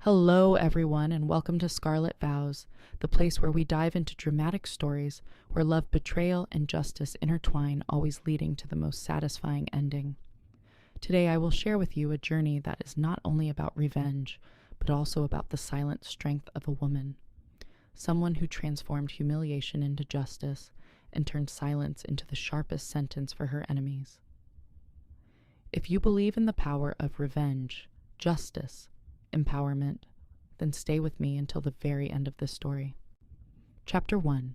Hello, everyone, and welcome to Scarlet Vows, the place where we dive into dramatic stories where love, betrayal, and justice intertwine, always leading to the most satisfying ending. Today, I will share with you a journey that is not only about revenge, but also about the silent strength of a woman, someone who transformed humiliation into justice and turned silence into the sharpest sentence for her enemies. If you believe in the power of revenge, justice, empowerment, then stay with me until the very end of this story. Chapter 1: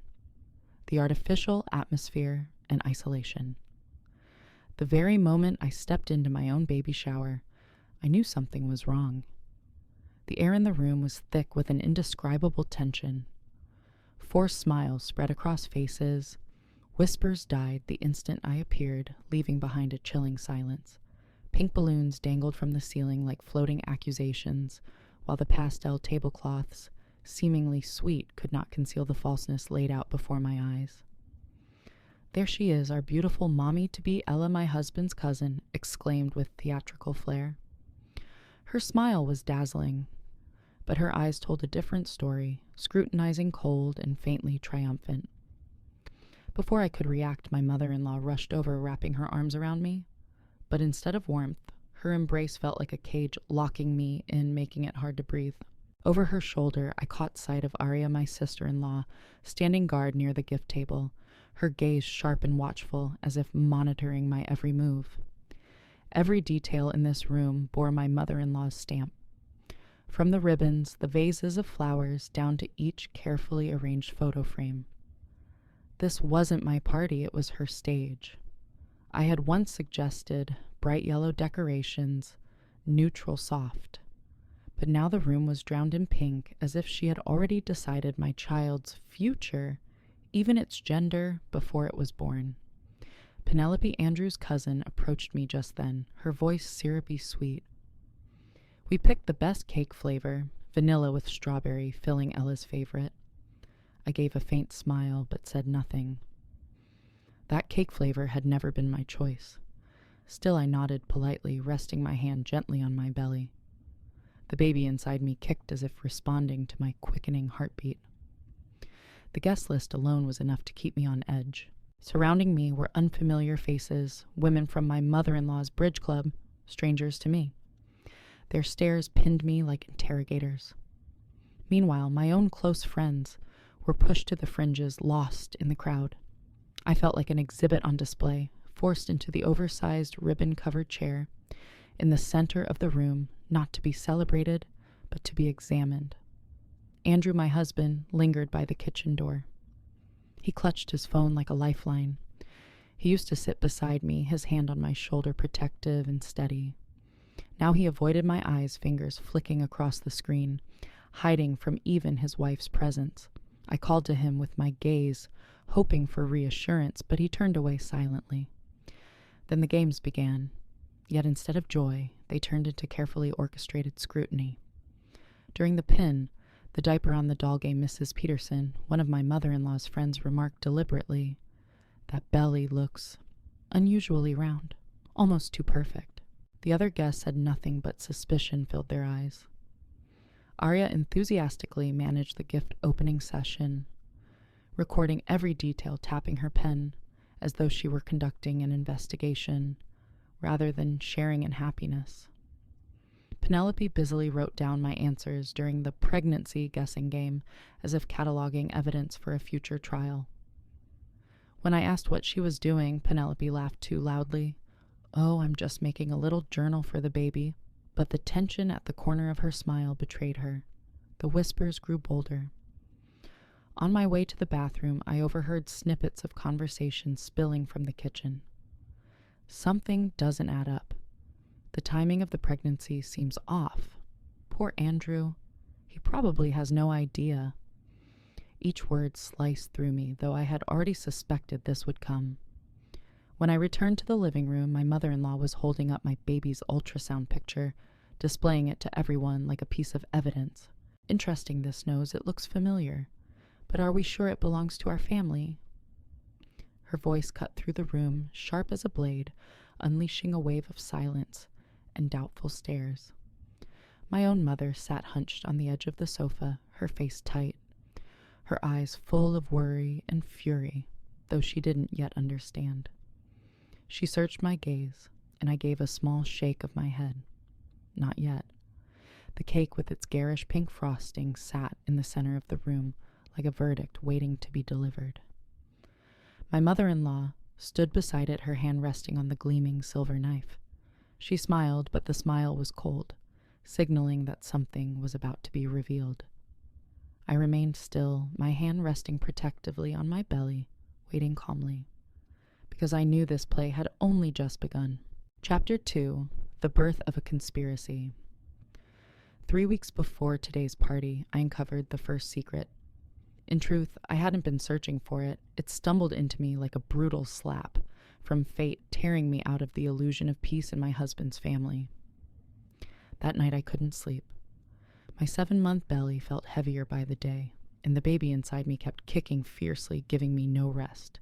The Artificial Atmosphere and Isolation. The very moment I stepped into my own baby shower, I knew something was wrong. The air in the room was thick with an indescribable tension. Forced smiles spread across faces. Whispers died the instant I appeared, leaving behind a chilling silence. Pink balloons dangled from the ceiling like floating accusations, while the pastel tablecloths, seemingly sweet, could not conceal the falseness laid out before my eyes. "There she is, our beautiful mommy-to-be Ella, my husband's cousin," exclaimed with theatrical flair. Her smile was dazzling, but her eyes told a different story, scrutinizing, cold, and faintly triumphant. Before I could react, my mother-in-law rushed over, wrapping her arms around me. But instead of warmth, her embrace felt like a cage, locking me in, making it hard to breathe. Over her shoulder, I caught sight of Arya, my sister-in-law, standing guard near the gift table, her gaze sharp and watchful, as if monitoring my every move. Every detail in this room bore my mother-in-law's stamp. From the ribbons, the vases of flowers, down to each carefully arranged photo frame. This wasn't my party, it was her stage. I had once suggested bright yellow decorations, neutral soft, but now the room was drowned in pink, as if she had already decided my child's future, even its gender, before it was born. Penelope, Andrew's cousin, approached me just then, her voice syrupy sweet. "We picked the best cake flavor, vanilla with strawberry, filling Ella's favorite." I gave a faint smile, but said nothing. That cake flavor had never been my choice. Still, I nodded politely, resting my hand gently on my belly. The baby inside me kicked as if responding to my quickening heartbeat. The guest list alone was enough to keep me on edge. Surrounding me were unfamiliar faces, women from my mother-in-law's bridge club, strangers to me. Their stares pinned me like interrogators. Meanwhile, my own close friends were pushed to the fringes, lost in the crowd. I felt like an exhibit on display, forced into the oversized ribbon-covered chair, in the center of the room, not to be celebrated, but to be examined. Andrew, my husband, lingered by the kitchen door. He clutched his phone like a lifeline. He used to sit beside me, his hand on my shoulder, protective and steady. Now he avoided my eyes, fingers flicking across the screen, hiding from even his wife's presence. I called to him with my gaze, hoping for reassurance, but he turned away silently. Then the games began, yet instead of joy, they turned into carefully orchestrated scrutiny. During the pin, the diaper on the doll game, Mrs. Peterson, one of my mother-in-law's friends, remarked deliberately, "That belly looks unusually round, almost too perfect." The other guests had nothing but suspicion filled their eyes. Arya enthusiastically managed the gift opening session, recording every detail, tapping her pen as though she were conducting an investigation rather than sharing in happiness. Penelope busily wrote down my answers during the pregnancy guessing game, as if cataloging evidence for a future trial. When I asked what she was doing, Penelope laughed too loudly. "Oh, I'm just making a little journal for the baby." But the tension at the corner of her smile betrayed her. The whispers grew bolder. On my way to the bathroom, I overheard snippets of conversation spilling from the kitchen. Something doesn't add up. The timing of the pregnancy seems off. Poor Andrew. He probably has no idea. Each word sliced through me, though I had already suspected this would come. When I returned to the living room, my mother-in-law was holding up my baby's ultrasound picture, displaying it to everyone like a piece of evidence. "Interesting, this nose. It looks familiar. But are we sure it belongs to our family?" Her voice cut through the room, sharp as a blade, unleashing a wave of silence and doubtful stares. My own mother sat hunched on the edge of the sofa, her face tight, her eyes full of worry and fury, though she didn't yet understand. She searched my gaze, and I gave a small shake of my head. Not yet. The cake with its garish pink frosting sat in the center of the room like a verdict waiting to be delivered. My mother-in-law stood beside it, her hand resting on the gleaming silver knife. She smiled, but the smile was cold, signaling that something was about to be revealed. I remained still, my hand resting protectively on my belly, waiting calmly, because I knew this play had only just begun. Chapter 2: The Birth of a Conspiracy. 3 weeks before today's party, I uncovered the first secret. In truth, I hadn't been searching for it. It stumbled into me like a brutal slap from fate, tearing me out of the illusion of peace in my husband's family. That night I couldn't sleep. My 7-month belly felt heavier by the day, and the baby inside me kept kicking fiercely, giving me no rest.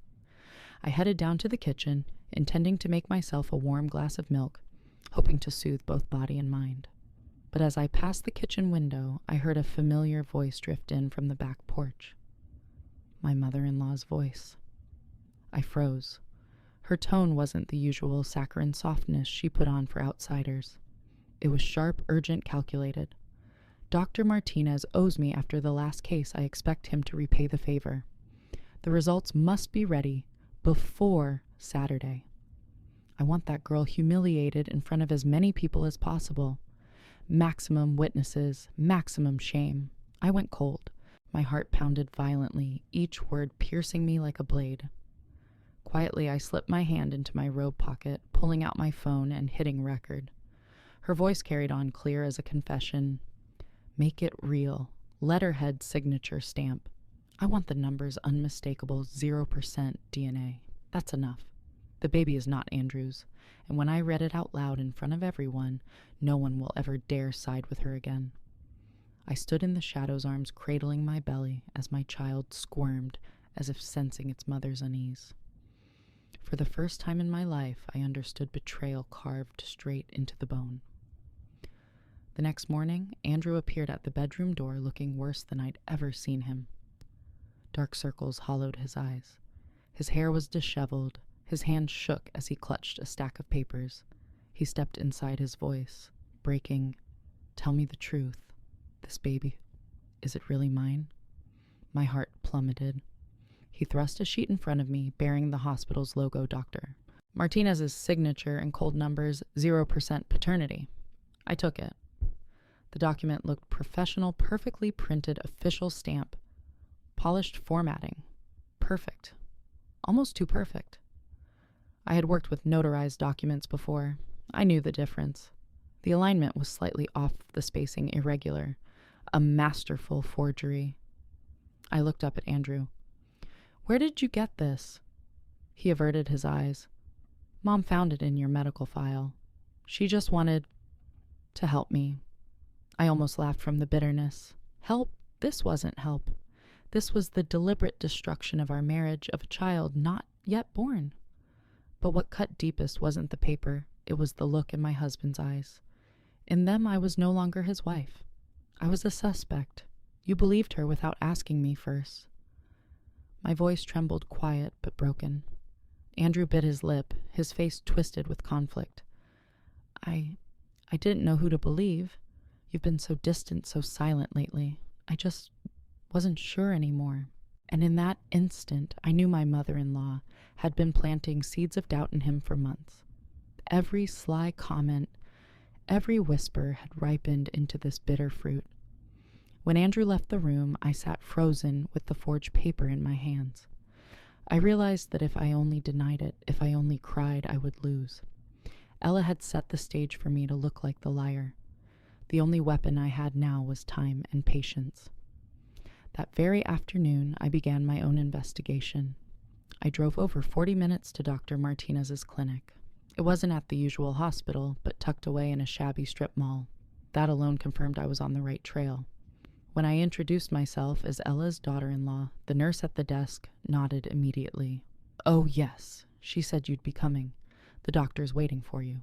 I headed down to the kitchen, intending to make myself a warm glass of milk, hoping to soothe both body and mind. But as I passed the kitchen window, I heard a familiar voice drift in from the back porch. My mother-in-law's voice. I froze. Her tone wasn't the usual saccharine softness she put on for outsiders. It was sharp, urgent, calculated. Dr. Martinez owes me after the last case. I expect him to repay the favor. The results must be ready before Saturday. I want that girl humiliated in front of as many people as possible. Maximum witnesses, maximum shame. I went cold. My heart pounded violently, each word piercing me like a blade. Quietly, I slipped my hand into my robe pocket, pulling out my phone and hitting record. Her voice carried on clear as a confession. Make it real. Letterhead signature stamp. I want the numbers unmistakable, 0% DNA. That's enough. The baby is not Andrew's, and when I read it out loud in front of everyone, no one will ever dare side with her again. I stood in the shadow's arms, cradling my belly as my child squirmed, as if sensing its mother's unease. For the first time in my life, I understood betrayal carved straight into the bone. The next morning, Andrew appeared at the bedroom door looking worse than I'd ever seen him. Dark circles hollowed his eyes. His hair was disheveled. His hand shook as he clutched a stack of papers. He stepped inside, his voice breaking. Tell me the truth. This baby, is it really mine? My heart plummeted. He thrust a sheet in front of me, bearing the hospital's logo, Dr. Martinez's signature and cold numbers, 0% paternity. I took it. The document looked professional, perfectly printed, official stamp. Polished formatting. Perfect. Almost too perfect. I had worked with notarized documents before. I knew the difference. The alignment was slightly off, the spacing irregular. A masterful forgery. I looked up at Andrew. Where did you get this? He averted his eyes. Mom found it in your medical file. She just wanted to help me. I almost laughed from the bitterness. Help? This wasn't help. This was the deliberate destruction of our marriage, of a child not yet born. But what cut deepest wasn't the paper. It was the look in my husband's eyes. In them, I was no longer his wife. I was a suspect. You believed her without asking me first. My voice trembled, quiet but broken. Andrew bit his lip, his face twisted with conflict. I didn't know who to believe. You've been so distant, so silent lately. I just wasn't sure anymore. And in that instant, I knew my mother-in-law had been planting seeds of doubt in him for months. Every sly comment, every whisper had ripened into this bitter fruit. When Andrew left the room, I sat frozen with the forged paper in my hands. I realized that if I only denied it, if I only cried, I would lose. Ella had set the stage for me to look like the liar. The only weapon I had now was time and patience. That very afternoon, I began my own investigation. I drove over 40 minutes to Dr. Martinez's clinic. It wasn't at the usual hospital, but tucked away in a shabby strip mall. That alone confirmed I was on the right trail. When I introduced myself as Ella's daughter-in-law, the nurse at the desk nodded immediately. "Oh, yes, she said you'd be coming. The doctor's waiting for you."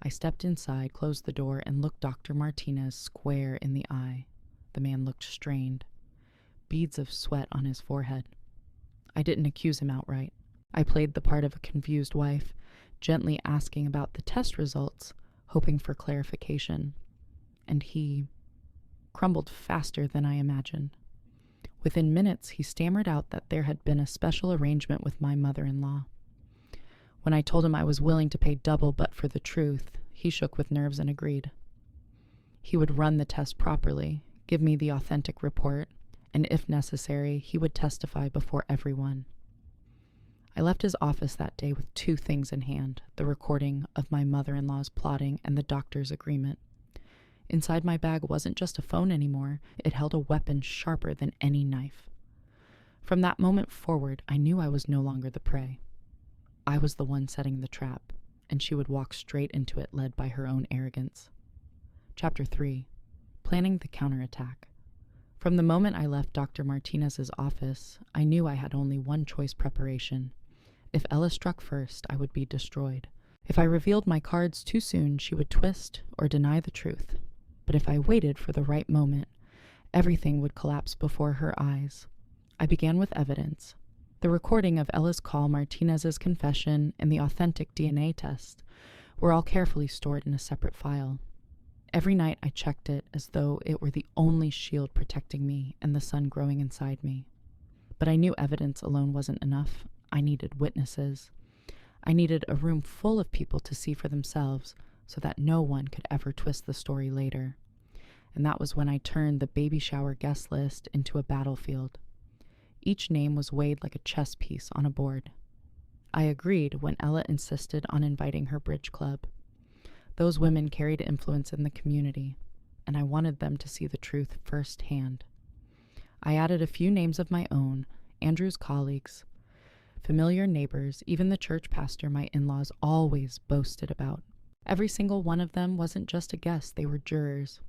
I stepped inside, closed the door, and looked Dr. Martinez square in the eye. The man looked strained, beads of sweat on his forehead. I didn't accuse him outright. I played the part of a confused wife, gently asking about the test results, hoping for clarification. And he crumbled faster than I imagined. Within minutes, he stammered out that there had been a special arrangement with my mother-in-law. When I told him I was willing to pay double but for the truth, he shook with nerves and agreed. He would run the test properly, give me the authentic report, and if necessary, he would testify before everyone. I left his office that day with two things in hand, the recording of my mother-in-law's plotting and the doctor's agreement. Inside my bag wasn't just a phone anymore, it held a weapon sharper than any knife. From that moment forward, I knew I was no longer the prey. I was the one setting the trap, and she would walk straight into it, led by her own arrogance. Chapter 3. Planning the counterattack. From the moment I left Dr. Martinez's office, I knew I had only one choice: preparation. If Ella struck first, I would be destroyed. If I revealed my cards too soon, she would twist or deny the truth. But if I waited for the right moment, everything would collapse before her eyes. I began with evidence. The recording of Ella's call, Martinez's confession, and the authentic DNA test were all carefully stored in a separate file. Every night I checked it as though it were the only shield protecting me and the son growing inside me. But I knew evidence alone wasn't enough. I needed witnesses. I needed a room full of people to see for themselves so that no one could ever twist the story later. And that was when I turned the baby shower guest list into a battlefield. Each name was weighed like a chess piece on a board. I agreed when Ella insisted on inviting her bridge club. Those women carried influence in the community, and I wanted them to see the truth firsthand. I added a few names of my own, Andrew's colleagues, familiar neighbors, even the church pastor my in-laws always boasted about. Every single one of them wasn't just a guest, they were jurors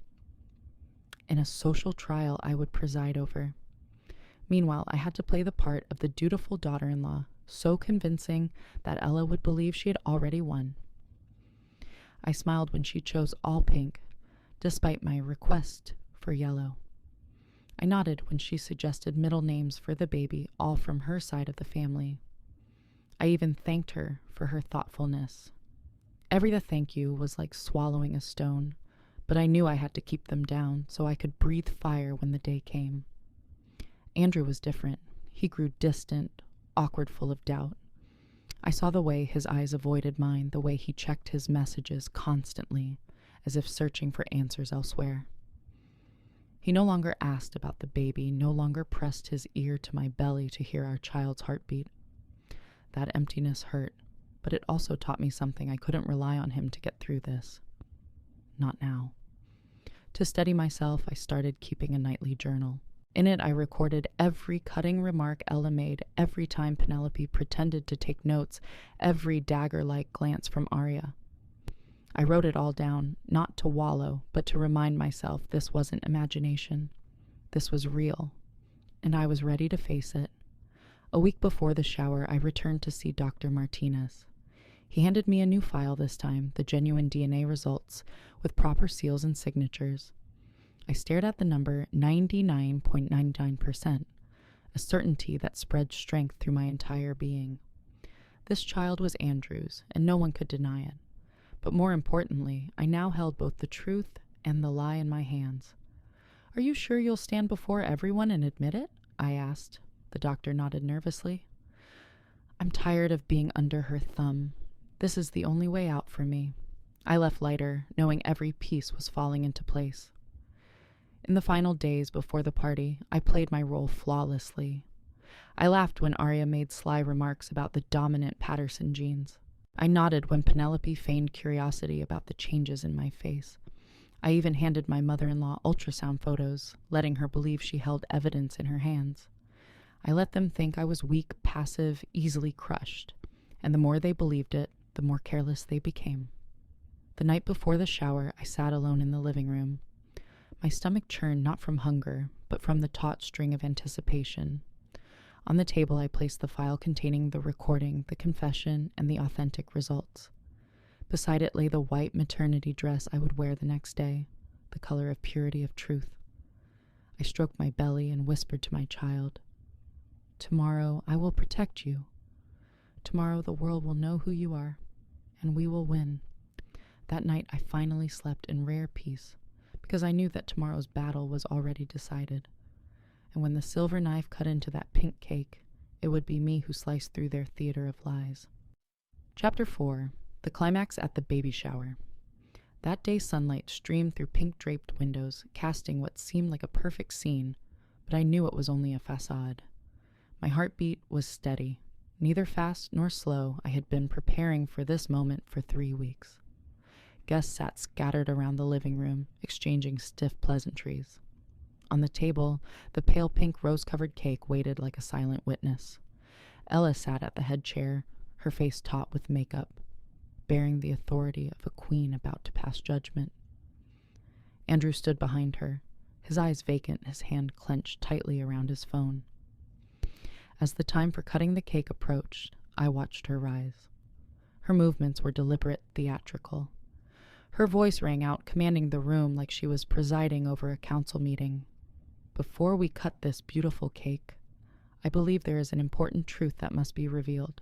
in a social trial I would preside over. Meanwhile, I had to play the part of the dutiful daughter-in-law, so convincing that Ella would believe she had already won. I smiled when she chose all pink, despite my request for yellow. I nodded when she suggested middle names for the baby, all from her side of the family. I even thanked her for her thoughtfulness. Every thank you was like swallowing a stone, but I knew I had to keep them down so I could breathe fire when the day came. Andrew was different. He grew distant, awkward, full of doubt. I saw the way his eyes avoided mine, the way he checked his messages constantly, as if searching for answers elsewhere. He no longer asked about the baby, no longer pressed his ear to my belly to hear our child's heartbeat. That emptiness hurt, but it also taught me something. I couldn't rely on him to get through this. Not now. To steady myself, I started keeping a nightly journal. In it, I recorded every cutting remark Ella made, every time Penelope pretended to take notes, every dagger-like glance from Arya. I wrote it all down, not to wallow, but to remind myself this wasn't imagination. This was real, and I was ready to face it. A week before the shower, I returned to see Dr. Martinez. He handed me a new file this time, the genuine DNA results, with proper seals and signatures. I stared at the number 99.99%, a certainty that spread strength through my entire being. This child was Andrew's, and no one could deny it. But more importantly, I now held both the truth and the lie in my hands. "Are you sure you'll stand before everyone and admit it?" I asked. The doctor nodded nervously. "I'm tired of being under her thumb. This is the only way out for me." I left lighter, knowing every piece was falling into place. In the final days before the party, I played my role flawlessly. I laughed when Arya made sly remarks about the dominant Patterson genes. I nodded when Penelope feigned curiosity about the changes in my face. I even handed my mother-in-law ultrasound photos, letting her believe she held evidence in her hands. I let them think I was weak, passive, easily crushed, and the more they believed it, the more careless they became. The night before the shower, I sat alone in the living room. My stomach churned not from hunger, but from the taut string of anticipation. On the table, I placed the file containing the recording, the confession, and the authentic results. Beside it lay the white maternity dress I would wear the next day, the color of purity of truth. I stroked my belly and whispered to my child, "Tomorrow I will protect you. Tomorrow the world will know who you are, and we will win." That night I finally slept in rare peace, because I knew that tomorrow's battle was already decided. And when the silver knife cut into that pink cake, it would be me who sliced through their theater of lies. Chapter 4. The climax at the baby shower. That day sunlight streamed through pink-draped windows, casting what seemed like a perfect scene, but I knew it was only a facade. My heartbeat was steady. Neither fast nor slow, I had been preparing for this moment for 3 weeks. Guests sat scattered around the living room, exchanging stiff pleasantries. On the table, the pale pink rose-covered cake waited like a silent witness. Ella sat at the head chair, her face taut with makeup, bearing the authority of a queen about to pass judgment. Andrew stood behind her, his eyes vacant, his hand clenched tightly around his phone. As the time for cutting the cake approached, I watched her rise. Her movements were deliberate, theatrical. Her voice rang out, commanding the room like she was presiding over a council meeting. "Before we cut this beautiful cake, I believe there is an important truth that must be revealed.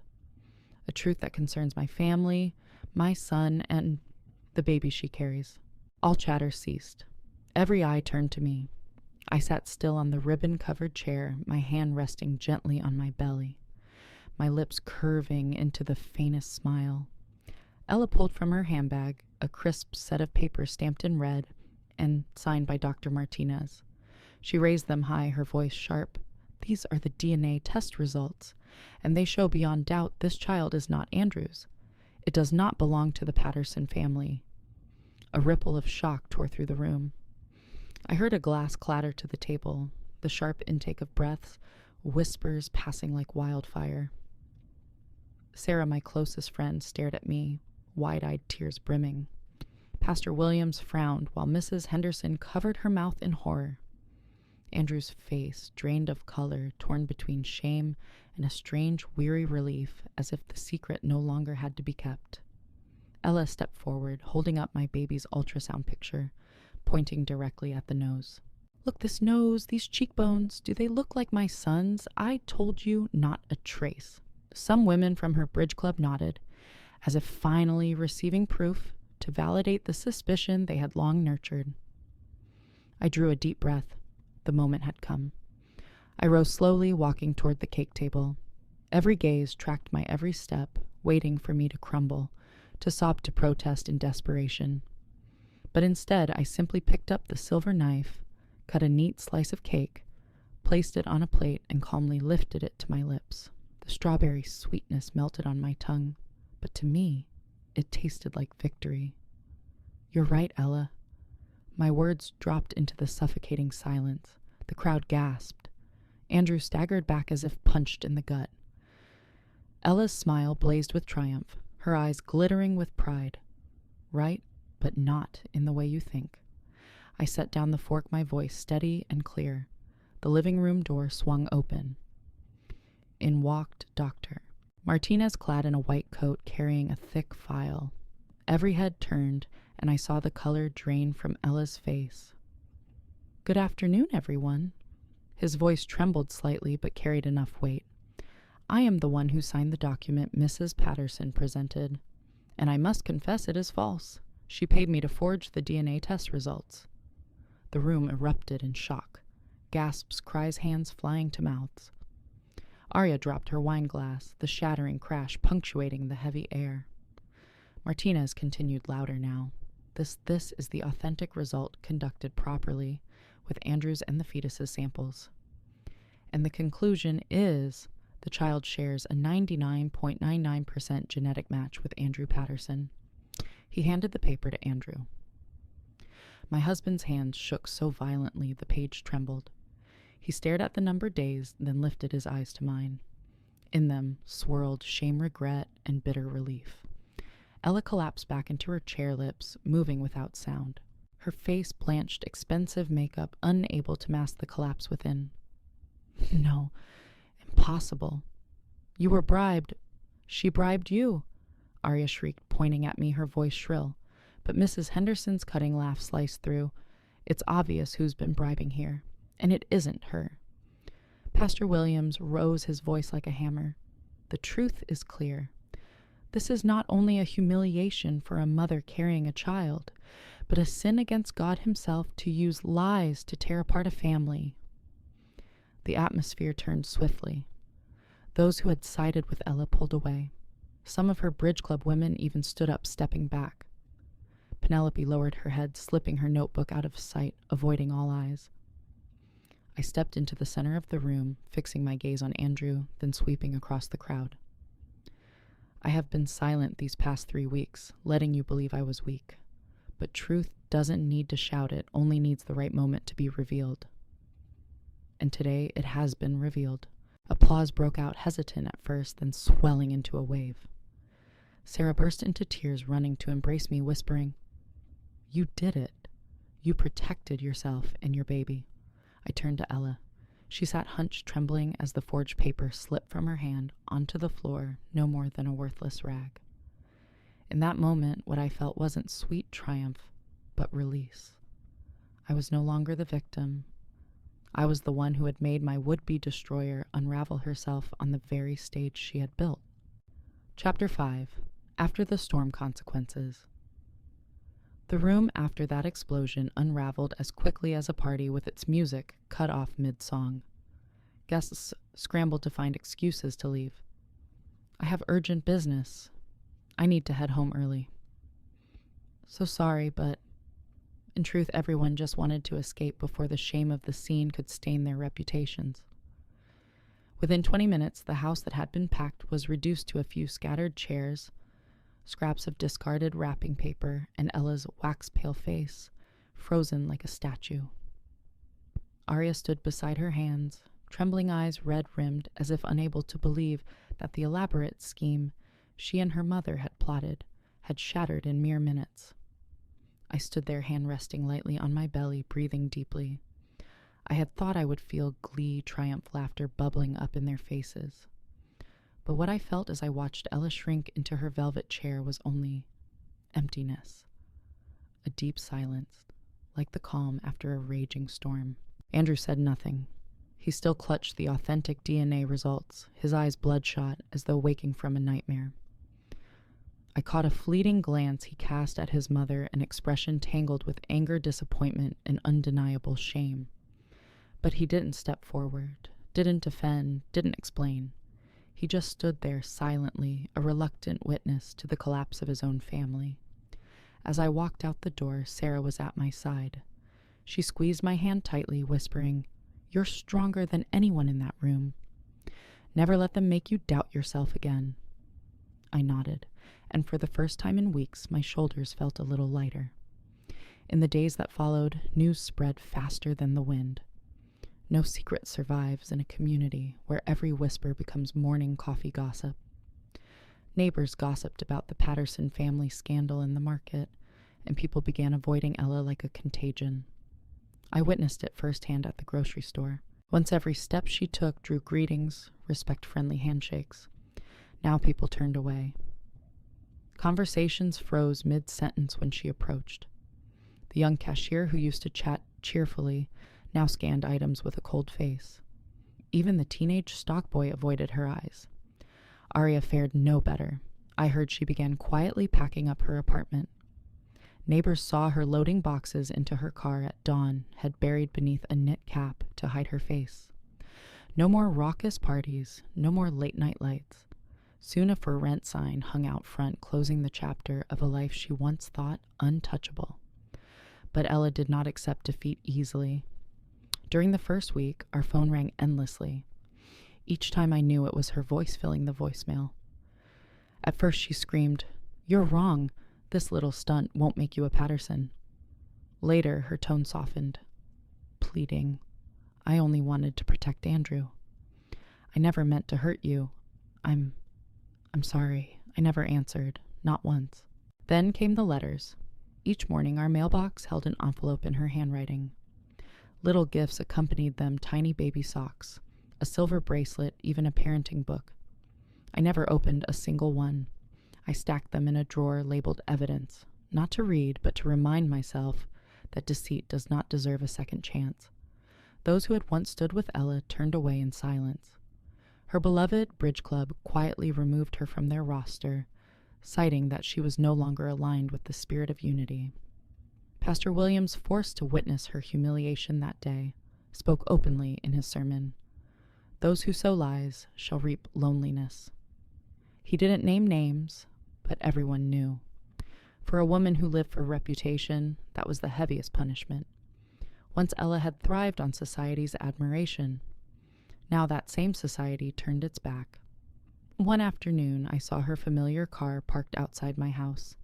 A truth that concerns my family, my son, and the baby she carries." All chatter ceased. Every eye turned to me. I sat still on the ribbon-covered chair, my hand resting gently on my belly, my lips curving into the faintest smile. Ella pulled from her handbag a crisp set of papers stamped in red and signed by Dr. Martinez. She raised them high, her voice sharp. "These are the DNA test results, and they show beyond doubt this child is not Andrew's. It does not belong to the Patterson family." A ripple of shock tore through the room. I heard a glass clatter to the table, the sharp intake of breaths, whispers passing like wildfire. Sarah, my closest friend, stared at me, wide-eyed tears brimming. Pastor Williams frowned while Mrs. Henderson covered her mouth in horror. Andrew's face, drained of color, torn between shame and a strange, weary relief, as if the secret no longer had to be kept. Ella stepped forward, holding up my baby's ultrasound picture, pointing directly at the nose. "Look, this nose, these cheekbones, do they look like my son's? I told you, not a trace." Some women from her bridge club nodded, as if finally receiving proof to validate the suspicion they had long nurtured. I drew a deep breath. The moment had come. I rose slowly, walking toward the cake table. Every gaze tracked my every step, waiting for me to crumble, to sob to protest in desperation. But instead, I simply picked up the silver knife, cut a neat slice of cake, placed it on a plate, and calmly lifted it to my lips. The strawberry sweetness melted on my tongue, but to me, it tasted like victory. "You're right, Ella." My words dropped into the suffocating silence. The crowd gasped. Andrew staggered back as if punched in the gut. Ella's smile blazed with triumph, her eyes glittering with pride. "Right, but not in the way you think." I set down the fork, my voice steady and clear. The living room door swung open. In walked Dr. Martinez, clad in a white coat, carrying a thick file. Every head turned, and I saw the color drain from Ella's face. "Good afternoon, everyone." His voice trembled slightly, but carried enough weight. "I am the one who signed the document Mrs. Patterson presented, and I must confess it is false. She paid me to forge the DNA test results." The room erupted in shock. Gasps, cries, hands flying to mouths. Arya dropped her wine glass, the shattering crash punctuating the heavy air. Martinez continued louder now. This is the authentic result conducted properly, with Andrew's and the fetus's samples. And the conclusion is the child shares a 99.99% genetic match with Andrew Patterson. He handed the paper to Andrew. My husband's hands shook so violently the page trembled. He stared at the numbered days, then lifted his eyes to mine. In them swirled shame, regret, and bitter relief. Ella collapsed back into her chair, lips moving without sound. Her face blanched, expensive makeup unable to mask the collapse within. "No, impossible. You were bribed. She bribed you." Arya shrieked, pointing at me, her voice shrill. But Mrs. Henderson's cutting laugh sliced through. It's obvious who's been bribing here, and it isn't her. Pastor Williams rose his voice like a hammer. The truth is clear. This is not only a humiliation for a mother carrying a child, but a sin against God himself to use lies to tear apart a family. The atmosphere turned swiftly. Those who had sided with Ella pulled away. Some of her bridge club women even stood up, stepping back. Penelope lowered her head, slipping her notebook out of sight, avoiding all eyes. I stepped into the center of the room, fixing my gaze on Andrew, then sweeping across the crowd. I have been silent these past 3 weeks, letting you believe I was weak. But truth doesn't need to shout, it only needs the right moment to be revealed. And today it has been revealed. Applause broke out, hesitant at first, then swelling into a wave. Sarah burst into tears, running to embrace me, whispering, "You did it. You protected yourself and your baby." I turned to Ella. She sat hunched, trembling as the forged paper slipped from her hand onto the floor, no more than a worthless rag. In that moment, what I felt wasn't sweet triumph, but release. I was no longer the victim. I was the one who had made my would-be destroyer unravel herself on the very stage she had built. Chapter 5. After the Storm Consequences. The room after that explosion unraveled as quickly as a party with its music cut off mid-song. Guests scrambled to find excuses to leave. "I have urgent business. I need to head home early." "So sorry, but..." In truth, everyone just wanted to escape before the shame of the scene could stain their reputations. Within 20 minutes, the house that had been packed was reduced to a few scattered chairs, scraps of discarded wrapping paper, and Ella's wax-pale face, frozen like a statue. Arya stood beside her hands, trembling eyes red-rimmed, as if unable to believe that the elaborate scheme she and her mother had plotted had shattered in mere minutes. I stood there, hand resting lightly on my belly, breathing deeply. I had thought I would feel glee, triumph, laughter bubbling up in their faces. But what I felt as I watched Ella shrink into her velvet chair was only emptiness. A deep silence, like the calm after a raging storm. Andrew said nothing. He still clutched the authentic DNA results, his eyes bloodshot as though waking from a nightmare. I caught a fleeting glance he cast at his mother, an expression tangled with anger, disappointment, and undeniable shame. But he didn't step forward, didn't defend, didn't explain. He just stood there silently, a reluctant witness to the collapse of his own family. As I walked out the door, Sarah was at my side. She squeezed my hand tightly, whispering, "You're stronger than anyone in that room. Never let them make you doubt yourself again." I nodded, and for the first time in weeks, my shoulders felt a little lighter. In the days that followed, news spread faster than the wind. No secret survives in a community where every whisper becomes morning coffee gossip. Neighbors gossiped about the Patterson family scandal in the market, and people began avoiding Ella like a contagion. I witnessed it firsthand at the grocery store. Once every step she took drew greetings, respect-friendly handshakes. Now people turned away. Conversations froze mid-sentence when she approached. The young cashier who used to chat cheerfully now scanned items with a cold face. Even the teenage stock boy avoided her eyes. Arya fared no better. I heard she began quietly packing up her apartment. Neighbors saw her loading boxes into her car at dawn, head buried beneath a knit cap to hide her face. No more raucous parties, no more late-night lights. Soon a for rent sign hung out front, closing the chapter of a life she once thought untouchable. But Ella did not accept defeat easily. During the first week, our phone rang endlessly. Each time I knew it was her voice filling the voicemail. At first she screamed, "You're wrong. This little stunt won't make you a Patterson." Later, her tone softened, pleading, "I only wanted to protect Andrew. I never meant to hurt you. I'm sorry." I never answered, not once. Then came the letters. Each morning, our mailbox held an envelope in her handwriting. Little gifts accompanied them, tiny baby socks, a silver bracelet, even a parenting book. I never opened a single one. I stacked them in a drawer labeled evidence, not to read, but to remind myself that deceit does not deserve a second chance. Those who had once stood with Ella turned away in silence. Her beloved bridge club quietly removed her from their roster, citing that she was no longer aligned with the spirit of unity. Pastor Williams, forced to witness her humiliation that day, spoke openly in his sermon, "Those who sow lies shall reap loneliness." He didn't name names, but everyone knew. For a woman who lived for reputation, that was the heaviest punishment. Once Ella had thrived on society's admiration. Now that same society turned its back. One afternoon, I saw her familiar car parked outside my house.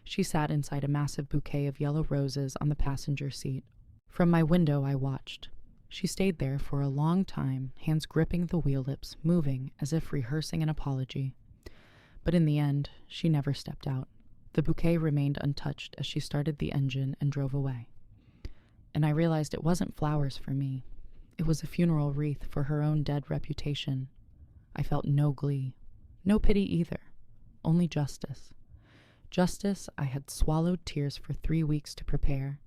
She sat inside a massive bouquet of yellow roses on the passenger seat. From my window, I watched. She stayed there for a long time, hands gripping the wheel lips, moving as if rehearsing an apology. But in the end, she never stepped out. The bouquet remained untouched as she started the engine and drove away. And I realized it wasn't flowers for me. It was a funeral wreath for her own dead reputation. I felt no glee, no pity either, only justice. Justice I had swallowed tears for 3 weeks to prepare.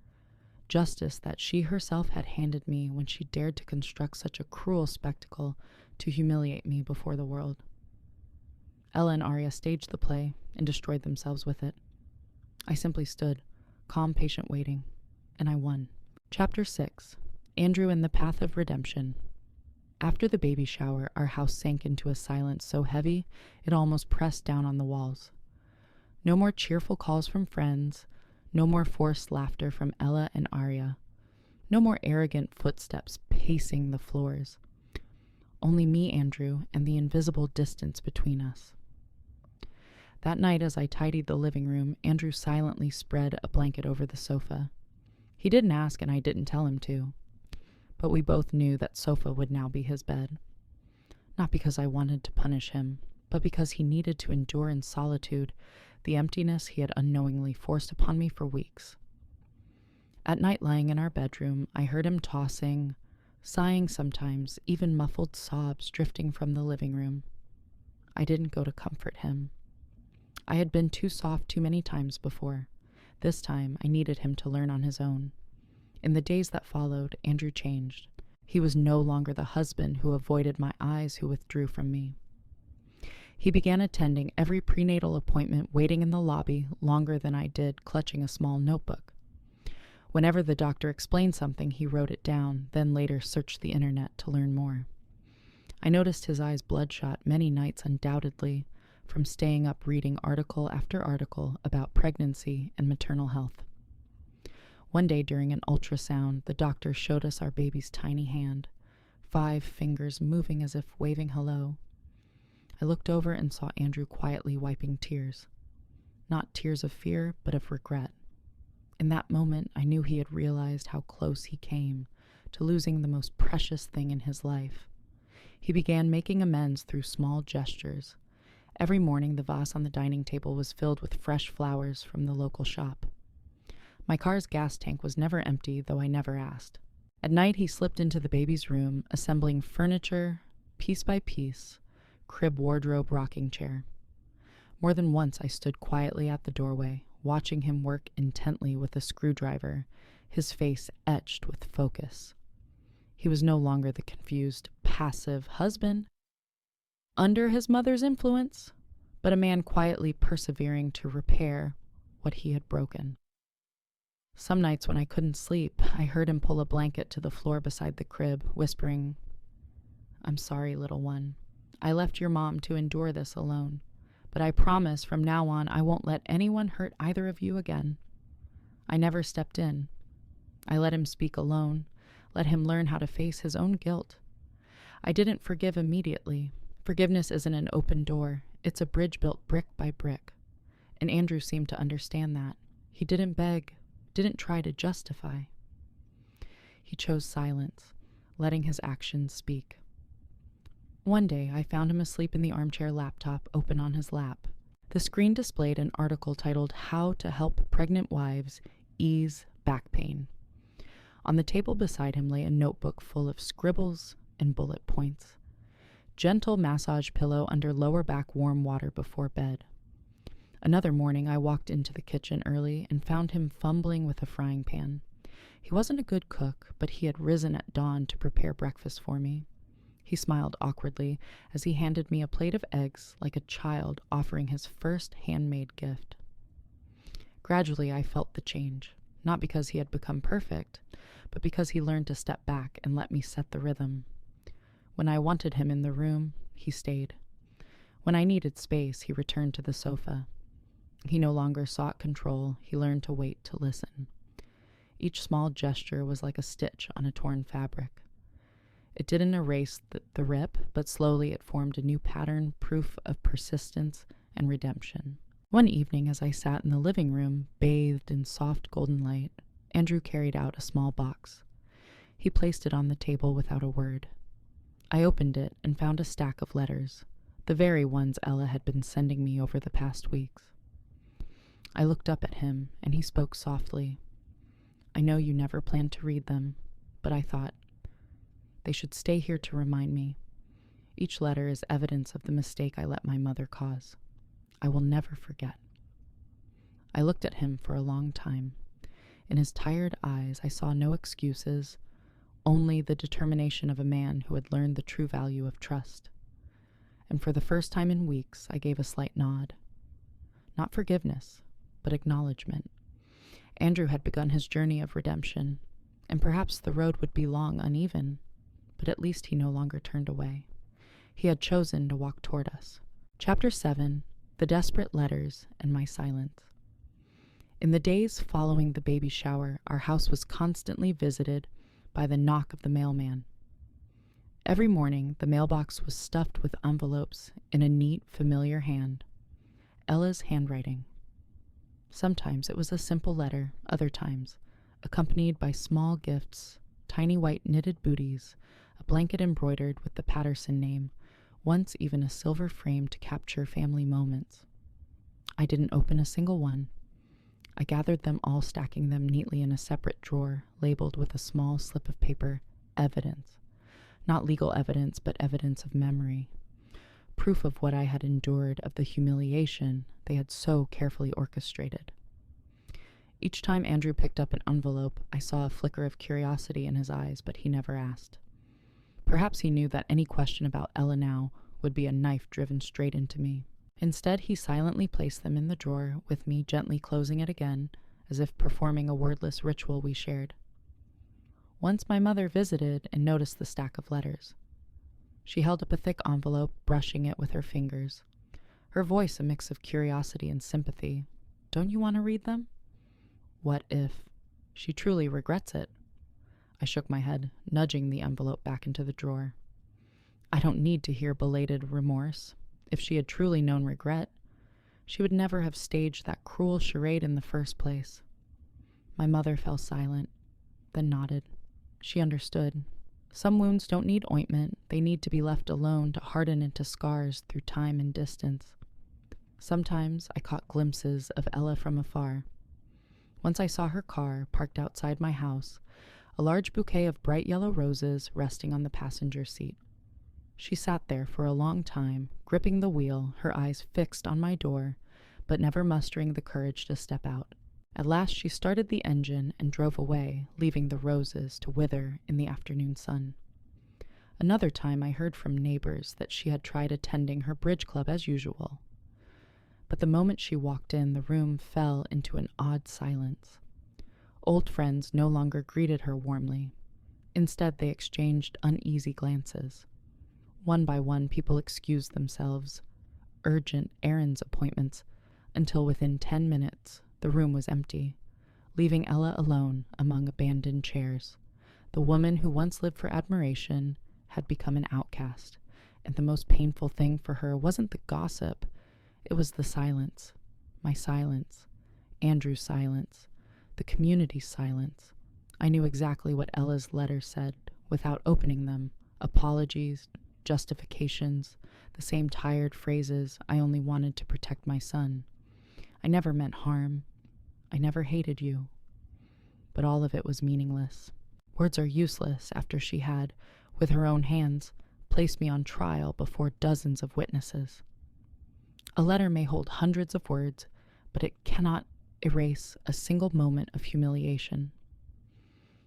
Justice that she herself had handed me when she dared to construct such a cruel spectacle to humiliate me before the world. Ella and Arya staged the play and destroyed themselves with it. I simply stood, calm, patient, waiting, and I won. Chapter 6. Andrew and the Path of Redemption. After the baby shower, our house sank into a silence so heavy it almost pressed down on the walls. No more cheerful calls from friends, no more forced laughter from Ella and Arya, no more arrogant footsteps pacing the floors. Only me, Andrew, and the invisible distance between us. That night, as I tidied the living room, Andrew silently spread a blanket over the sofa. He didn't ask, and I didn't tell him to. But we both knew that sofa would now be his bed. Not because I wanted to punish him, but because he needed to endure in solitude the emptiness he had unknowingly forced upon me for weeks. At night, lying in our bedroom, I heard him tossing, sighing sometimes, even muffled sobs drifting from the living room. I didn't go to comfort him. I had been too soft too many times before. This time, I needed him to learn on his own. In the days that followed, Andrew changed. He was no longer the husband who avoided my eyes, who withdrew from me. He began attending every prenatal appointment, waiting in the lobby longer than I did, clutching a small notebook. Whenever the doctor explained something, he wrote it down, then later searched the internet to learn more. I noticed his eyes bloodshot many nights, undoubtedly, from staying up reading article after article about pregnancy and maternal health. One day during an ultrasound, the doctor showed us our baby's tiny hand, 5 fingers moving as if waving hello. I looked over and saw Andrew quietly wiping tears. Not tears of fear, but of regret. In that moment, I knew he had realized how close he came to losing the most precious thing in his life. He began making amends through small gestures. Every morning, the vase on the dining table was filled with fresh flowers from the local shop. My car's gas tank was never empty, though I never asked. At night, he slipped into the baby's room, assembling furniture, piece by piece, crib, wardrobe, rocking chair. More than once, I stood quietly at the doorway, watching him work intently with a screwdriver, his face etched with focus. He was no longer the confused, passive husband under his mother's influence, but a man quietly persevering to repair what he had broken. Some nights when I couldn't sleep, I heard him pull a blanket to the floor beside the crib, whispering, "I'm sorry, little one. I left your mom to endure this alone, but I promise from now on I won't let anyone hurt either of you again." I never stepped in. I let him speak alone, let him learn how to face his own guilt. I didn't forgive immediately. Forgiveness isn't an open door. It's a bridge built brick by brick. And Andrew seemed to understand that. He didn't beg, didn't try to justify. He chose silence, letting his actions speak. One day, I found him asleep in the armchair laptop open on his lap. The screen displayed an article titled "How to Help Pregnant Wives Ease Back Pain." On the table beside him lay a notebook full of scribbles and bullet points. Gentle massage pillow under lower back warm water before bed. Another morning, I walked into the kitchen early and found him fumbling with a frying pan. He wasn't a good cook, but he had risen at dawn to prepare breakfast for me. He smiled awkwardly as he handed me a plate of eggs like a child offering his first handmade gift. Gradually, I felt the change, not because he had become perfect, but because he learned to step back and let me set the rhythm. When I wanted him in the room, he stayed. When I needed space, he returned to the sofa. He no longer sought control, he learned to wait to listen. Each small gesture was like a stitch on a torn fabric. It didn't erase the rip, but slowly it formed a new pattern, proof of persistence and redemption. One evening, as I sat in the living room, bathed in soft golden light, Andrew carried out a small box. He placed it on the table without a word. I opened it and found a stack of letters, the very ones Ella had been sending me over the past weeks. I looked up at him, and he spoke softly. I know you never planned to read them, but I thought, they should stay here to remind me. Each letter is evidence of the mistake I let my mother cause. I will never forget. I looked at him for a long time. In his tired eyes, I saw no excuses, only the determination of a man who had learned the true value of trust. And for the first time in weeks, I gave a slight nod. Not forgiveness, but acknowledgement. Andrew had begun his journey of redemption, and perhaps the road would be long, uneven, but at least he no longer turned away. He had chosen to walk toward us. Chapter 7, The Desperate Letters and My Silence. In the days following the baby shower, our house was constantly visited by the knock of the mailman. Every morning, the mailbox was stuffed with envelopes in a neat, familiar hand. Ella's handwriting. Sometimes it was a simple letter, other times, accompanied by small gifts, tiny white knitted booties, a blanket embroidered with the Patterson name, once even a silver frame to capture family moments. I didn't open a single one. I gathered them all, stacking them neatly in a separate drawer, labeled with a small slip of paper, evidence. Not legal evidence, but evidence of memory. Proof of what I had endured, of the humiliation they had so carefully orchestrated. Each time Andrew picked up an envelope, I saw a flicker of curiosity in his eyes, but he never asked. Perhaps he knew that any question about Ella now would be a knife driven straight into me. Instead, he silently placed them in the drawer, with me gently closing it again, as if performing a wordless ritual we shared. Once my mother visited and noticed the stack of letters. She held up a thick envelope, brushing it with her fingers. Her voice a mix of curiosity and sympathy. Don't you want to read them? What if she truly regrets it? I shook my head, nudging the envelope back into the drawer. I don't need to hear belated remorse. If she had truly known regret, she would never have staged that cruel charade in the first place. My mother fell silent, then nodded. She understood. Some wounds don't need ointment. They need to be left alone to harden into scars through time and distance. Sometimes I caught glimpses of Ella from afar. Once I saw her car parked outside my house, a large bouquet of bright yellow roses resting on the passenger seat. She sat there for a long time, gripping the wheel, her eyes fixed on my door, but never mustering the courage to step out. At last she started the engine and drove away, leaving the roses to wither in the afternoon sun. Another time I heard from neighbors that she had tried attending her bridge club as usual. But the moment she walked in, the room fell into an odd silence. Old friends no longer greeted her warmly. Instead, they exchanged uneasy glances. One by one, people excused themselves, urgent errands appointments, until within 10 minutes, the room was empty, leaving Ella alone among abandoned chairs. The woman who once lived for admiration had become an outcast, and the most painful thing for her wasn't the gossip, it was the silence. My silence, Andrew's silence, the community's silence. I knew exactly what Ella's letters said without opening them. Apologies, justifications, the same tired phrases, I only wanted to protect my son. I never meant harm. I never hated you. But all of it was meaningless. Words are useless after she had, with her own hands, placed me on trial before dozens of witnesses. A letter may hold hundreds of words, but it cannot erase a single moment of humiliation.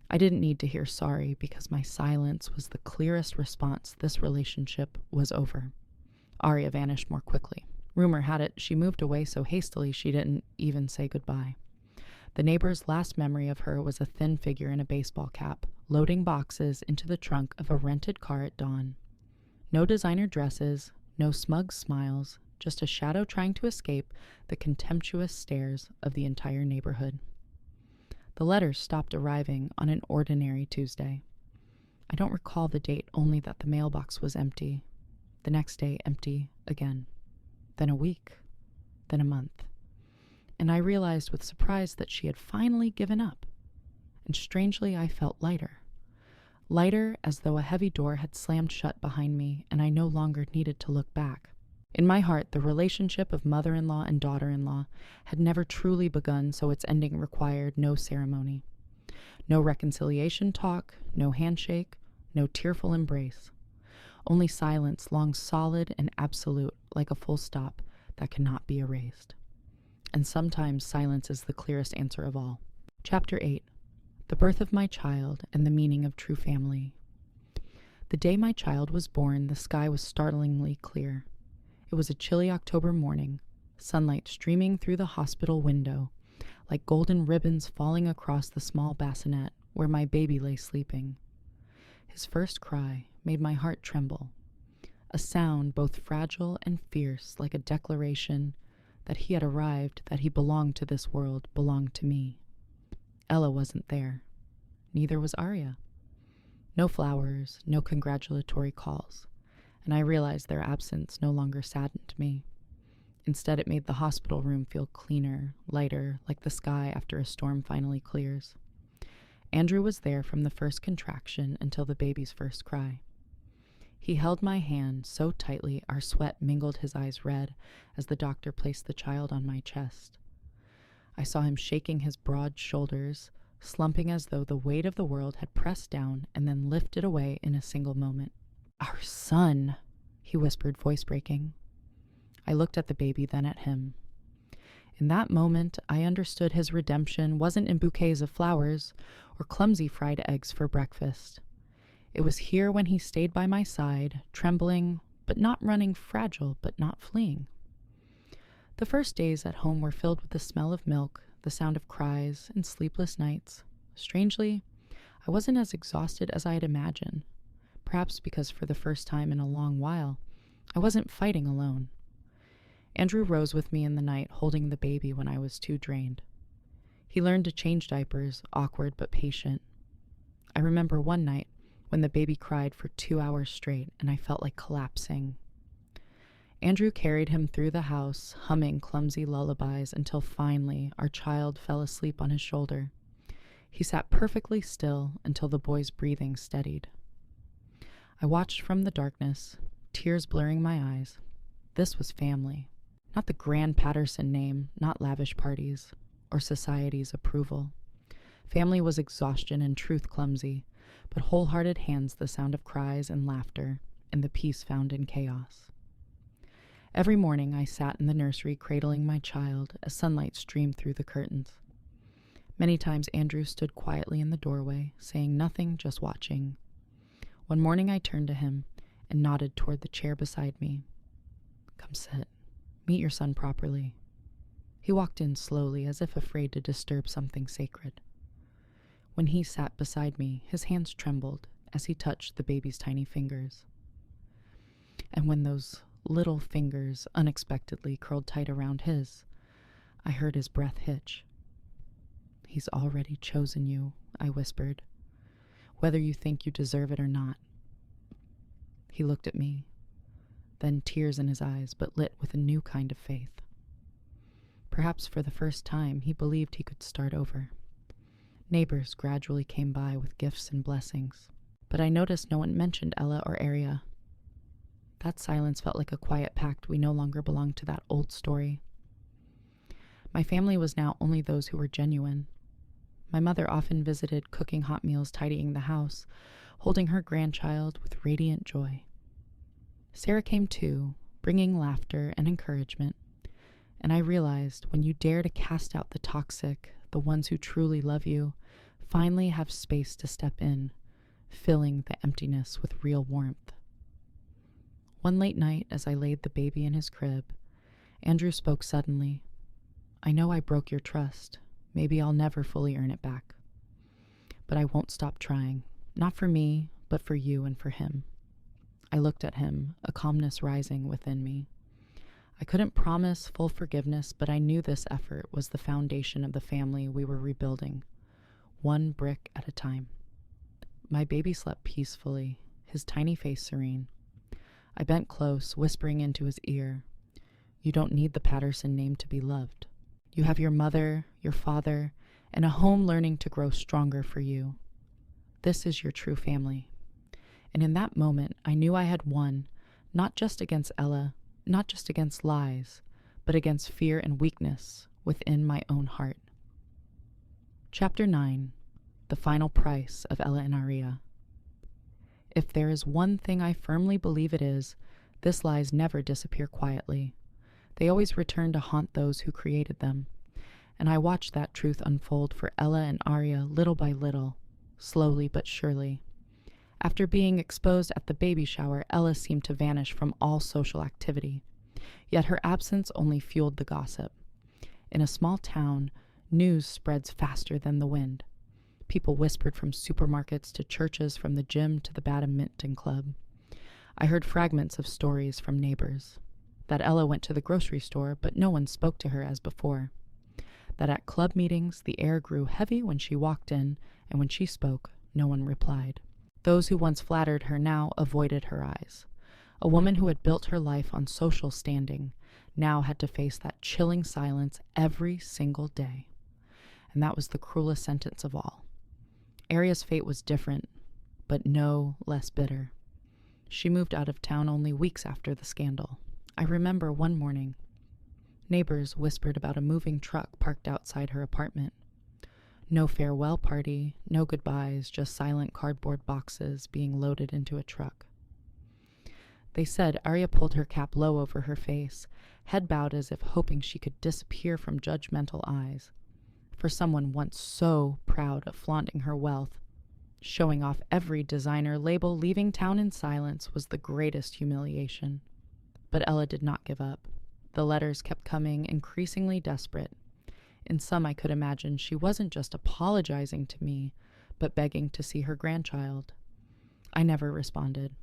I didn't need to hear sorry because my silence was the clearest response this relationship was over. Arya vanished more quickly. Rumor had it she moved away so hastily she didn't even say goodbye. The neighbor's last memory of her was a thin figure in a baseball cap, loading boxes into the trunk of a rented car at dawn. No designer dresses, no smug smiles, just a shadow trying to escape the contemptuous stares of the entire neighborhood. The letters stopped arriving on an ordinary Tuesday. I don't recall the date, only that the mailbox was empty. The next day, empty again. Then a week. Then a month. And I realized with surprise that she had finally given up. And strangely, I felt lighter. Lighter as though a heavy door had slammed shut behind me and I no longer needed to look back. In my heart, the relationship of mother-in-law and daughter-in-law had never truly begun, so its ending required no ceremony. No reconciliation talk, no handshake, no tearful embrace. Only silence, long solid and absolute, like a full stop that cannot be erased. And sometimes silence is the clearest answer of all. Chapter 8. The birth of my child and the meaning of true family. The day my child was born, the sky was startlingly clear. It was a chilly October morning, sunlight streaming through the hospital window, like golden ribbons falling across the small bassinet where my baby lay sleeping. His first cry made my heart tremble, a sound both fragile and fierce, like a declaration that he had arrived, that he belonged to this world, belonged to me. Ella wasn't there. Neither was Arya. No flowers, no congratulatory calls. And I realized their absence no longer saddened me. Instead, it made the hospital room feel cleaner, lighter, like the sky after a storm finally clears. Andrew was there from the first contraction until the baby's first cry. He held my hand so tightly our sweat mingled his eyes red as the doctor placed the child on my chest. I saw him shaking his broad shoulders, slumping as though the weight of the world had pressed down and then lifted away in a single moment. "Our son," he whispered, voice breaking. I looked at the baby, then at him. In that moment, I understood his redemption wasn't in bouquets of flowers or clumsy fried eggs for breakfast. It was here when he stayed by my side, trembling, but not running, fragile, but not fleeing. The first days at home were filled with the smell of milk, the sound of cries, and sleepless nights. Strangely, I wasn't as exhausted as I had imagined. Perhaps because for the first time in a long while, I wasn't fighting alone. Andrew rose with me in the night, holding the baby when I was too drained. He learned to change diapers, awkward but patient. I remember one night when the baby cried for 2 hours straight and I felt like collapsing. Andrew carried him through the house, humming clumsy lullabies until finally our child fell asleep on his shoulder. He sat perfectly still until the boy's breathing steadied. I watched from the darkness, tears blurring my eyes. This was family. Not the grand Patterson name, not lavish parties, or society's approval. Family was exhaustion and truth clumsy, but wholehearted hands the sound of cries and laughter, and the peace found in chaos. Every morning I sat in the nursery cradling my child as sunlight streamed through the curtains. Many times Andrew stood quietly in the doorway, saying nothing, just watching. One morning I turned to him and nodded toward the chair beside me. "Come sit. Meet your son properly." He walked in slowly, as if afraid to disturb something sacred. When he sat beside me, his hands trembled as he touched the baby's tiny fingers. And when those little fingers unexpectedly curled tight around his, I heard his breath hitch. "He's already chosen you," I whispered. "Whether you think you deserve it or not." He looked at me, then tears in his eyes, but lit with a new kind of faith. Perhaps for the first time, he believed he could start over. Neighbors gradually came by with gifts and blessings, but I noticed no one mentioned Ella or Arya. That silence felt like a quiet pact we no longer belonged to that old story. My family was now only those who were genuine. My mother often visited, cooking hot meals, tidying the house, holding her grandchild with radiant joy. Sarah came too, bringing laughter and encouragement. And I realized when you dare to cast out the toxic, the ones who truly love you, finally have space to step in, filling the emptiness with real warmth. One late night, as I laid the baby in his crib, Andrew spoke suddenly. "I know I broke your trust. Maybe I'll never fully earn it back. But I won't stop trying. Not for me, but for you and for him." I looked at him, a calmness rising within me. I couldn't promise full forgiveness, but I knew this effort was the foundation of the family we were rebuilding, one brick at a time. My baby slept peacefully, his tiny face serene. I bent close, whispering into his ear, "You don't need the Patterson name to be loved. You have your mother, your father, and a home learning to grow stronger for you. This is your true family." And in that moment, I knew I had won, not just against Ella, not just against lies, but against fear and weakness within my own heart. Chapter 9. The Final Price of Ella and Aria. If there is one thing I firmly believe it is, this lies never disappear quietly. They always return to haunt those who created them. And I watched that truth unfold for Ella and Aria little by little, slowly but surely. After being exposed at the baby shower, Ella seemed to vanish from all social activity. Yet her absence only fueled the gossip. In a small town, news spreads faster than the wind. People whispered from supermarkets to churches, from the gym to the badminton club. I heard fragments of stories from neighbors. That Ella went to the grocery store, but no one spoke to her as before. That at club meetings, the air grew heavy when she walked in, and when she spoke, no one replied. Those who once flattered her now avoided her eyes. A woman who had built her life on social standing now had to face that chilling silence every single day. And that was the cruelest sentence of all. Aria's fate was different, but no less bitter. She moved out of town only weeks after the scandal. I remember one morning, neighbors whispered about a moving truck parked outside her apartment. No farewell party, no goodbyes, just silent cardboard boxes being loaded into a truck. They said Aria pulled her cap low over her face, head bowed as if hoping she could disappear from judgmental eyes. For someone once so proud of flaunting her wealth, showing off every designer label, leaving town in silence was the greatest humiliation. But Ella did not give up. The letters kept coming, increasingly desperate. In some I could imagine she wasn't just apologizing to me, but begging to see her grandchild. I never responded.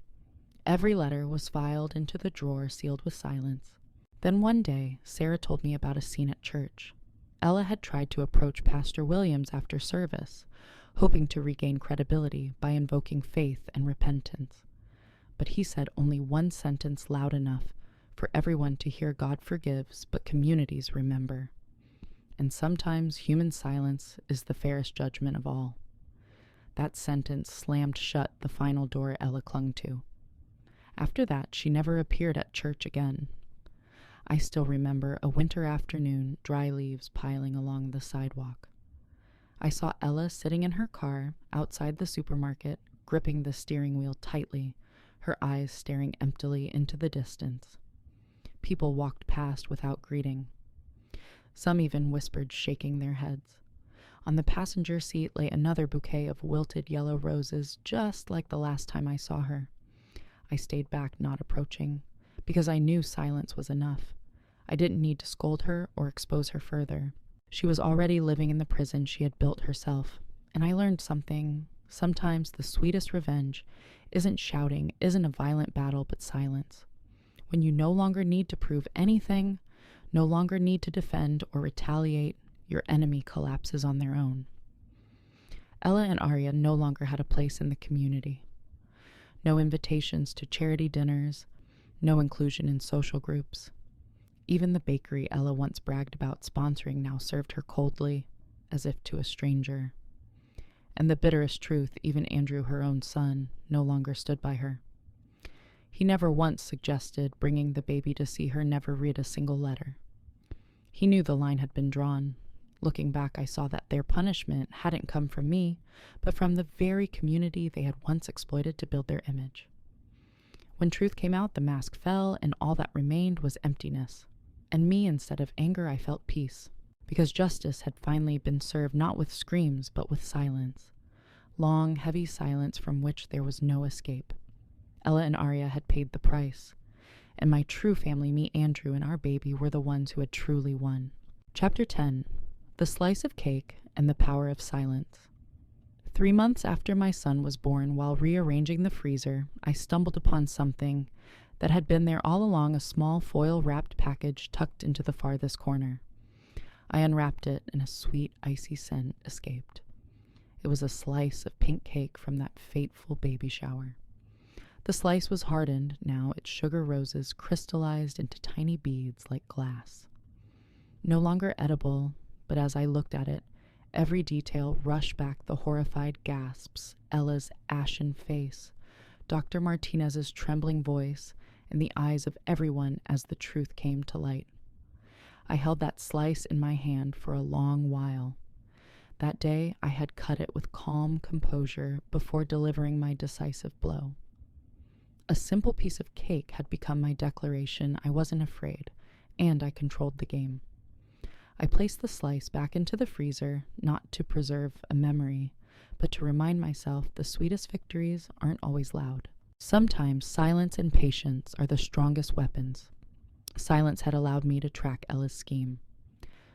Every letter was filed into the drawer, sealed with silence. Then one day, Sarah told me about a scene at church. Ella had tried to approach Pastor Williams after service, hoping to regain credibility by invoking faith and repentance. But he said only one sentence loud enough for everyone to hear: "God forgives, but communities remember." And sometimes human silence is the fairest judgment of all. That sentence slammed shut the final door Ella clung to. After that, she never appeared at church again. I still remember a winter afternoon, dry leaves piling along the sidewalk. I saw Ella sitting in her car outside the supermarket, gripping the steering wheel tightly, her eyes staring emptily into the distance. People walked past without greeting. Some even whispered, shaking their heads. On the passenger seat lay another bouquet of wilted yellow roses, just like the last time I saw her. I stayed back, not approaching, because I knew silence was enough. I didn't need to scold her or expose her further. She was already living in the prison she had built herself, and I learned something. Sometimes the sweetest revenge isn't shouting, isn't a violent battle, but silence. When you no longer need to prove anything, no longer need to defend or retaliate, your enemy collapses on their own. Ella and Aria no longer had a place in the community. No invitations to charity dinners, no inclusion in social groups. Even the bakery Ella once bragged about sponsoring now served her coldly, as if to a stranger. And the bitterest truth, even Andrew, her own son, no longer stood by her. He never once suggested bringing the baby to see her, never read a single letter. He knew the line had been drawn. Looking back, I saw that their punishment hadn't come from me, but from the very community they had once exploited to build their image. When truth came out, the mask fell, and all that remained was emptiness. And me, instead of anger, I felt peace, because justice had finally been served not with screams, but with silence. Long, heavy silence from which there was no escape. Ella and Arya had paid the price, and my true family, me, Andrew, and our baby, were the ones who had truly won. Chapter 10. The Slice of Cake and the Power of Silence. 3 months after my son was born, while rearranging the freezer, I stumbled upon something that had been there all along, a small foil-wrapped package tucked into the farthest corner. I unwrapped it, and a sweet, icy scent escaped. It was a slice of pink cake from that fateful baby shower. The slice was hardened, now its sugar roses crystallized into tiny beads like glass. No longer edible, but as I looked at it, every detail rushed back the horrified gasps, Ella's ashen face, Dr. Martinez's trembling voice, and the eyes of everyone as the truth came to light. I held that slice in my hand for a long while. That day I had cut it with calm composure before delivering my decisive blow. A simple piece of cake had become my declaration I wasn't afraid, and I controlled the game. I placed the slice back into the freezer, not to preserve a memory, but to remind myself the sweetest victories aren't always loud. Sometimes silence and patience are the strongest weapons. Silence had allowed me to track Ella's scheme.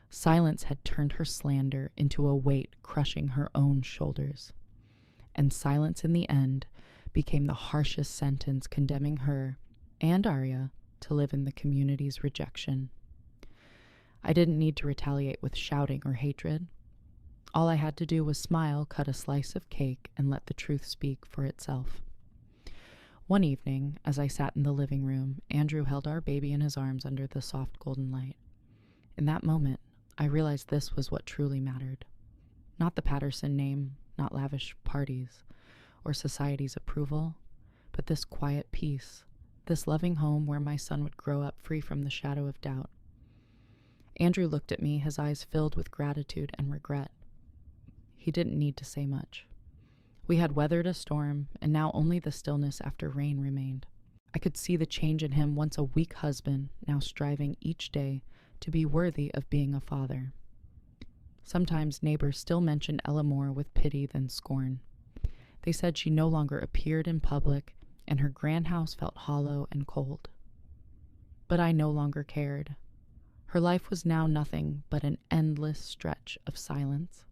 Silence had turned her slander into a weight crushing her own shoulders. And silence in the end became the harshest sentence condemning her and Arya to live in the community's rejection. I didn't need to retaliate with shouting or hatred. All I had to do was smile, cut a slice of cake, and let the truth speak for itself. One evening, as I sat in the living room, Andrew held our baby in his arms under the soft golden light. In that moment, I realized this was what truly mattered. Not the Patterson name, not lavish parties, or society's approval, but this quiet peace, this loving home where my son would grow up free from the shadow of doubt. Andrew looked at me, his eyes filled with gratitude and regret. He didn't need to say much. We had weathered a storm, and now only the stillness after rain remained. I could see the change in him, once a weak husband, now striving each day to be worthy of being a father. Sometimes neighbors still mentioned Ella more with pity than scorn. They said she no longer appeared in public, and her grand house felt hollow and cold. But I no longer cared. Her life was now nothing but an endless stretch of silence.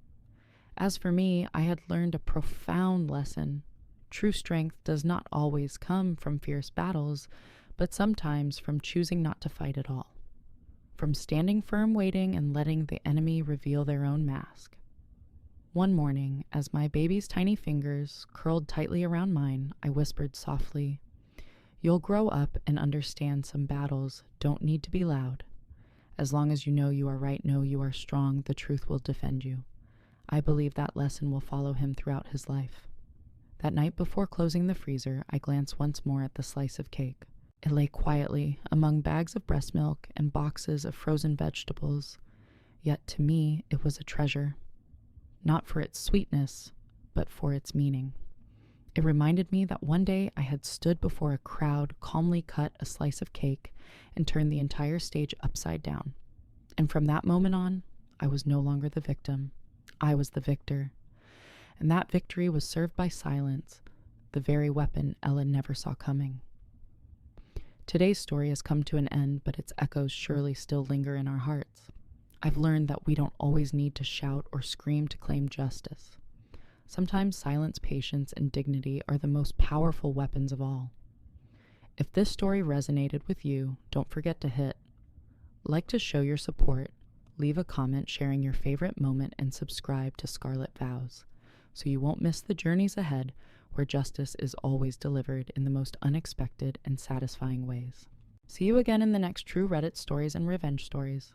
As for me, I had learned a profound lesson. True strength does not always come from fierce battles, but sometimes from choosing not to fight at all. From standing firm, waiting, and letting the enemy reveal their own mask. One morning, as my baby's tiny fingers curled tightly around mine, I whispered softly, "You'll grow up and understand some battles don't need to be loud. As long as you know you are right, know you are strong, the truth will defend you." I believe that lesson will follow him throughout his life. That night before closing the freezer, I glanced once more at the slice of cake. It lay quietly among bags of breast milk and boxes of frozen vegetables, yet to me it was a treasure. Not for its sweetness, but for its meaning. It reminded me that one day I had stood before a crowd, calmly cut a slice of cake, and turned the entire stage upside down. And from that moment on, I was no longer the victim. I was the victor. And that victory was served by silence, the very weapon Ella never saw coming. Today's story has come to an end, but its echoes surely still linger in our hearts. I've learned that we don't always need to shout or scream to claim justice. Sometimes silence, patience, and dignity are the most powerful weapons of all. If this story resonated with you, don't forget to hit like to show your support, leave a comment sharing your favorite moment, and subscribe to Scarlet Vows so you won't miss the journeys ahead where justice is always delivered in the most unexpected and satisfying ways. See you again in the next True Reddit Stories and Revenge Stories.